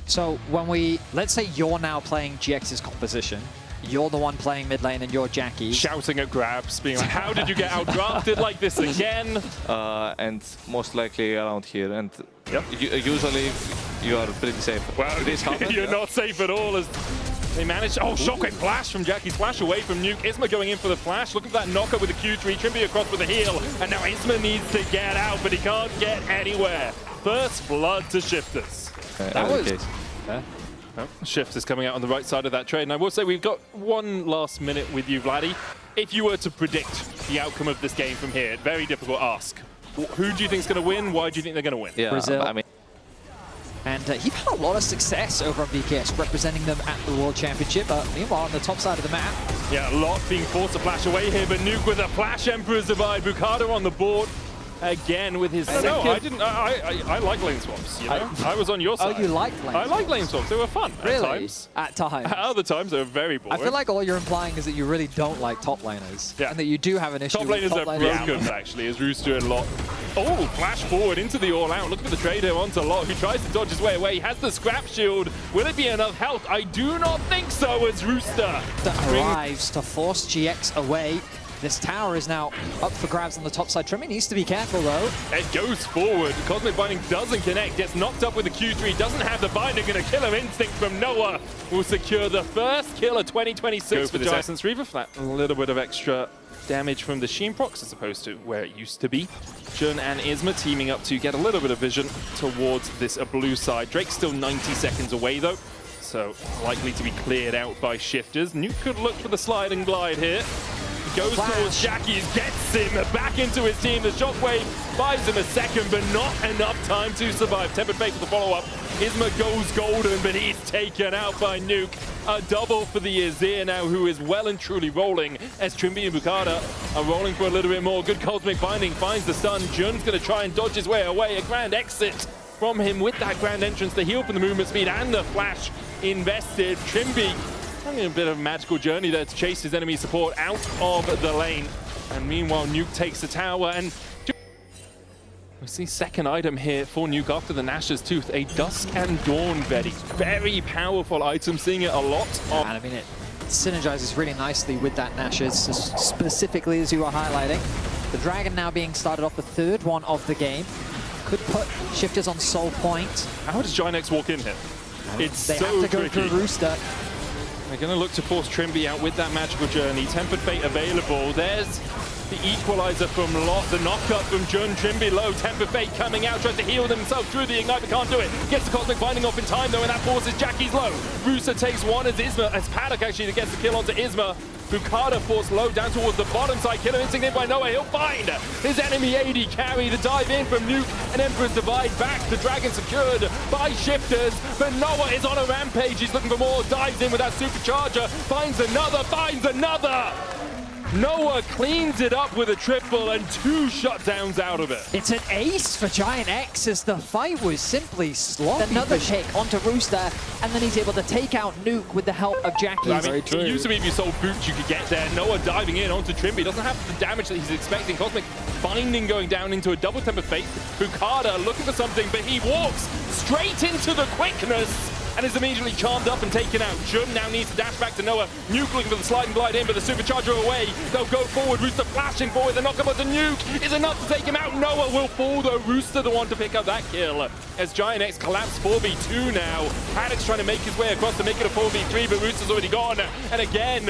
So when we, let's say you're now playing GX's composition, you're the one playing mid lane and you're Jackie. Shouting at grabs, being like, how did you get outdrafted like this again? And most likely around here. And yep. Usually you are pretty safe. Well, you're not safe at all as they manage. Oh, shockwave flash from Jackie's flash away from Nuke. Isma going in for the flash. Look at that knocker with the Q3. Trimby across with the heal. And now Isma needs to get out, but he can't get anywhere. First blood to Shifters. That was... Oh, Shifters coming out on the right side of that trade. And I will say we've got one last minute with you, Vladdy. If you were to predict the outcome of this game from here, very difficult ask. Who do you think is going to win? Why do you think they're going to win? Yeah, Brazil. I mean, and he's had a lot of success over on BKS, representing them at the World Championship. Meanwhile, on the top side of the map. Yeah, a lot being forced to flash away here, but Nuke with a flash Emperor's Divide. Bukado on the board. Again with his second. No, I didn't. I like lane swaps. You know, I was on your side. Oh, you like lane swaps? I like lane swaps. They were fun. Really? At times. At times. At other times, they were very boring. I feel like all you're implying is that you really don't like top laners. Yeah. And that you do have an issue top with laners top are laners. broken, actually, as Rooster and Lot. Oh, flash forward into the all-out. Look at the trade here onto Lot, who tries to dodge his way away. He has the scrap shield. Will it be enough health? I do not think so, as Rooster arrives to force GX away. This tower is now up for grabs on the top side. Trimmy needs to be careful, though. It goes forward. Cosmic Binding doesn't connect. Gets knocked up with the Q3. Doesn't have the binding. Gonna kill him. Instinct from Noah will secure the first kill of 2026 for Essence Reaver. Flat. A little bit of extra damage from the Sheen procs as opposed to where it used to be. Jun and Isma teaming up to get a little bit of vision towards this blue side. Drake's still 90 seconds away, though, so likely to be cleared out by Shifters. Nuke could look for the slide and glide here. Goes towards Jackie, gets him back into his team. The shockwave buys him a second, but not enough time to survive. Tempered Fate for the follow-up. Isma goes golden, but he's taken out by Nuke. A double for the Azir now, who is well and truly rolling, as Trimby and Bukada are rolling for a little bit more. Good Cosmic Binding finds the stun. Jun's going to try and dodge his way away. A grand exit from him with that grand entrance, the heal from the movement speed and the flash invested. Trimby having a bit of a magical journey there to chase his enemy support out of the lane. And meanwhile, Nuke takes the tower, and we see second item here for Nuke after the Nash's Tooth, a Dusk and Dawn Betty. Very powerful item, seeing it a lot. And I mean, it synergizes really nicely with that Nash's, specifically as you were highlighting. The Dragon now being started off the third one of the game. Could put Shifters on soul point. How does GIANTX walk in here? It's they so have to go tricky. through Rooster. They're going to look to force Trimby out with that magical journey. Tempered Fate available. There's the equalizer from Lot. The knockup from Jun. Trimby low. Tempered Fate coming out. Tries to heal himself through the Ignite, but can't do it. Gets the Cosmic Binding off in time, though, and that forces Jackie's low. Rooster takes one as Isma, as Paddock actually gets the kill onto Isma. Bukada forced low down towards the bottom side. Killer Instinct in by Noah. He'll find his enemy AD carry. The dive in from Nuke and Emperor's Divide back. The Dragon secured by Shifters. But Noah is on a rampage. He's looking for more. Dives in with that supercharger. Finds another. Finds another. Noah cleans it up with a triple and 2 shutdowns out of it. It's an ace for GIANTX as the fight was simply sloppy. Another pick onto Rooster, and then he's able to take out Nuke with the help of Jackie. I mean, it used to be if you sold boots, you could get there. Noah diving in onto Trimby. Doesn't have the damage that he's expecting. Cosmic Binding going down into a double Tempered Fate. Bukada looking for something, but he walks straight into the quickness and is immediately charmed up and taken out. Jun now needs to dash back to Noah. Nuke looking for the slide and glide in, but the supercharger away. They'll go forward. Rooster flashing forward. The knockup of the Nuke is enough to take him out. Noah will fall, though. Rooster the one to pick up that kill. As GIANTX collapse 4v2 now. Paddock's trying to make his way across to make it a 4v3, but Rooster's already gone. And again,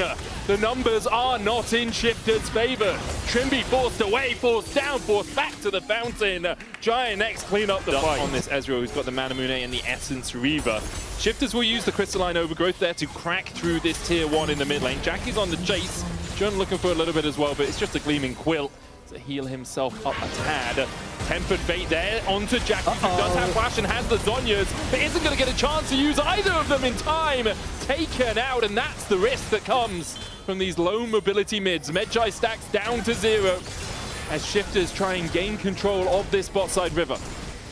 the numbers are not in Shifters' favor. Trimby forced away, forced down, forced back to the fountain. GIANTX clean up the fight on this Ezreal, who's got the Manamune and the Essence Reaver. Shifters will use the Crystalline Overgrowth there to crack through this tier 1 in the mid lane. Jackie's on the chase. Jun looking for a little bit as well, but it's just a Gleaming Quill to heal himself up a tad. Tempered Fate there onto Jackie, who does have flash and has the Zhonya's, but isn't going to get a chance to use either of them in time. Taken out, and that's the risk that comes from these low mobility mids. Medjay stacks down to 0 as Shifters try and gain control of this bot side river.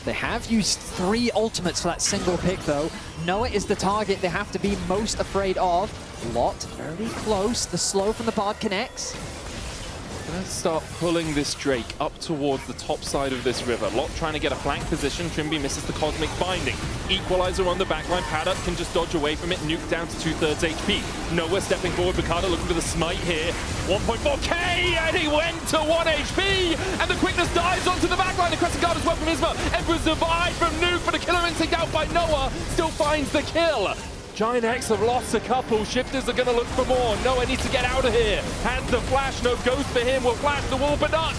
They have used 3 ultimates for that single pick, though. Noah is the target they have to be most afraid of. Lot very close. The slow from the Bard connects. Gonna start pulling this Drake up towards the top side of this river. Lot trying to get a flank position. Trimby misses the Cosmic Binding. Equalizer on the backline. Paddock can just dodge away from it. Nuke down to 2/3 HP. Noah stepping forward. Bacada looking for the smite here. 1.4K, and he went to 1 HP. And the quickness dives onto the backline. The Crescent Guard as well from Isma. Emperor's Divide from Nuke, but a killer instinct out by Noah. Still finds the kill. GIANTX have lost a couple. Shifters are going to look for more. Noah needs to get out of here. Has the flash. No ghost for him. Will flash the wall, but not.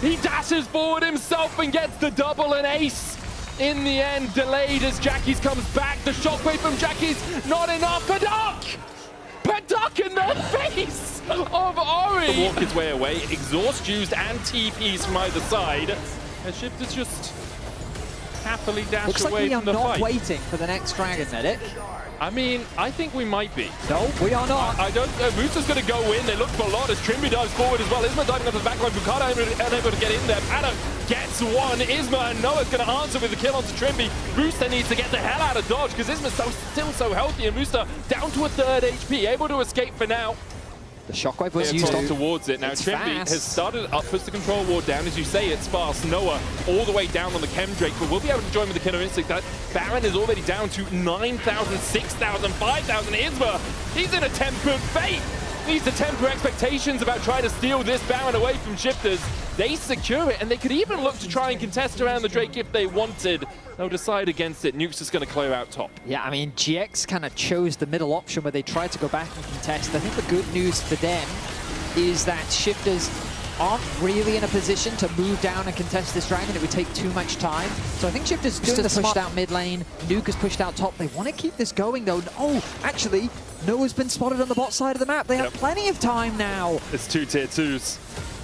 He dashes forward himself and gets the double and ace. In the end, delayed as Jackie's comes back. The shockwave from Jackie's not enough. Paddock in the face of Ori. Walk his way away. Exhaust used and TPs from either side. And Shifters just happily dash Looks away like from the we are not fight. waiting for the next Dragon Medic. I mean, I think we might be. No, we are not. I don't. Moosa's going to go in. They look for a lot as Trimby dives forward as well. Isma diving up the backline. Bukada unable to get in there. Paddock gets one. Isma and Noah's going to answer with the kill onto Trimby. Rooster needs to get the hell out of dodge because Isma's still so healthy. And Rooster down to 1/3 HP, able to escape for now. The shockwave was Used used towards it. Now Trimby fast. has started up, puts the control ward down. As you say, it's fast. Noah all the way down on the Chem Drake, but we'll be able to join with the Killer Instinct. That Baron is already down to 9,000, 6,000, 5,000. Isma, he's in a tempered fate. Needs to temper expectations about trying to steal this Baron away from Shifters. They secure it, and they could even look to try and contest around the Drake if they wanted. They'll decide against it. Nuke's just going to clear out top. Yeah, I mean, GX kind of chose the middle option where they tried to go back and contest. I think the good news for them is that Shifters aren't really in a position to move down and contest this Dragon. It would take too much time. So I think Shifters doing the pushed out mid lane. Nuke has pushed out top. They want to keep this going, though. Oh, actually, Noah's been spotted on the bot side of the map. They have plenty of time now. It's 2 tier 2s.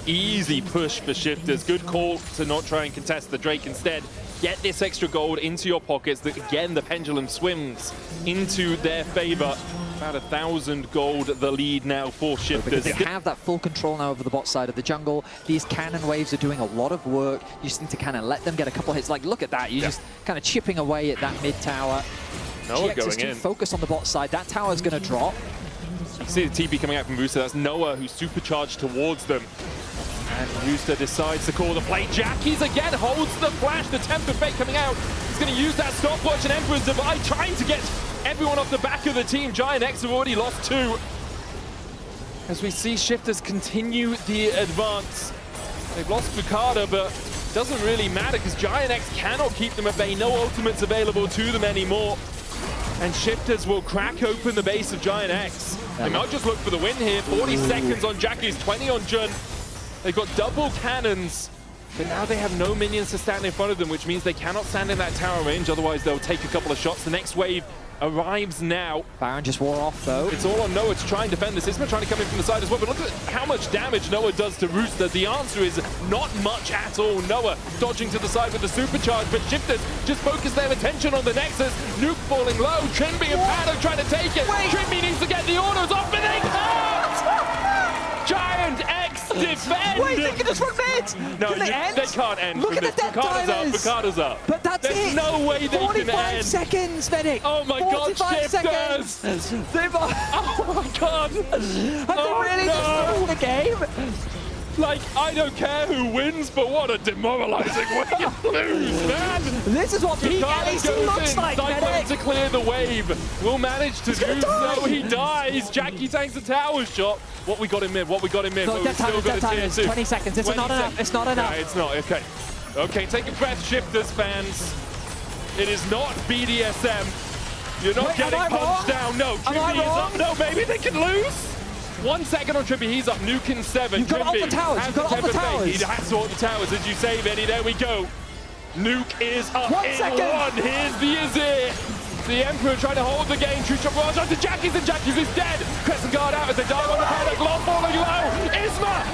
Easy push for Shifters. Good call to not try and contest the Drake instead. Get this extra gold into your pockets. Again, the pendulum swings into their favor. About 1,000 gold, the lead now for Shifters. They have that full control now over the bot side of the jungle. These cannon waves are doing a lot of work. You just need to kind of let them get a couple hits. Like, look at that. You're just kind of chipping away at that mid tower. Noah GX is going too in. focused on the bot side. That tower is going to drop. You see the TP coming out from Rooster. That's Noah who's supercharged towards them. And Rooster decides to call the play. Jackie's again holds the flash. The Temper Fate coming out. He's going to use that stopwatch and Emperor's Divide, trying to get everyone off the back of the team. GIANTX have already lost 2. As we see Shifters continue the advance. They've lost Bukada, but it doesn't really matter because GIANTX cannot keep them at bay. No ultimates available to them anymore. And Shifters will crack open the base of GIANTX. They might just look for the win here. 40 seconds on Jackie's, 20 on Jun. They've got double cannons, but now they have no minions to stand in front of them, which means they cannot stand in that tower range, otherwise they'll take a couple of shots. The next wave arrives now. Baron just wore off, though. It's all on Noah to try and defend this. Isma trying to come in from the side as well, but look at how much damage Noah does to Rooster. The answer is not much at all. Noah dodging to the side with the supercharge, but Shifters just focus their attention on the Nexus. Nuke falling low, Trimby and Paddock trying to take it. Trimby needs to get the autos off, but they can't! GIANTX defend! Wait, they can just run mid! No, can they end? They can't end. Look from at this. the death timers! Bukada's up. But that's There's it! no way they can 45 end. seconds, Medic! Oh my god, 45 Shifters! seconds! They've Oh my god! Have they really just won the game? Like, I don't care who wins, but what a demoralizing way to lose, man! This is what peak Bukada LEC goes looks in, like, Cyclone Medic! to clear the wave. Will manage to do so. He dies. Jackie tanks a tower shot. What we got in mid? What we got in mid? No, But death we've still timers, got a tier 2. 20 seconds. It's 20 not enough. seconds. It's not enough. No, it's not. Okay. Okay, take a breath, Shifters fans. It is not BDSM. You're not Wait, getting am I punched wrong? down. No, Am I Trimby is wrong? up. No, maybe they can lose. 1 second on Trimby. He's up. Nuke in 7. You've got Trimby off the towers. has You've got off the temper fate. towers. He has to hold the towers. As you say, Benny, there we go. Nuke is up 1 in second. 1. Here's the Azir. The Emperor trying to hold the game. True shot barrage onto Jackie's, and Jackie's is dead. Crescent Guard out as they dive on the Paddock. Long falling low. Isma!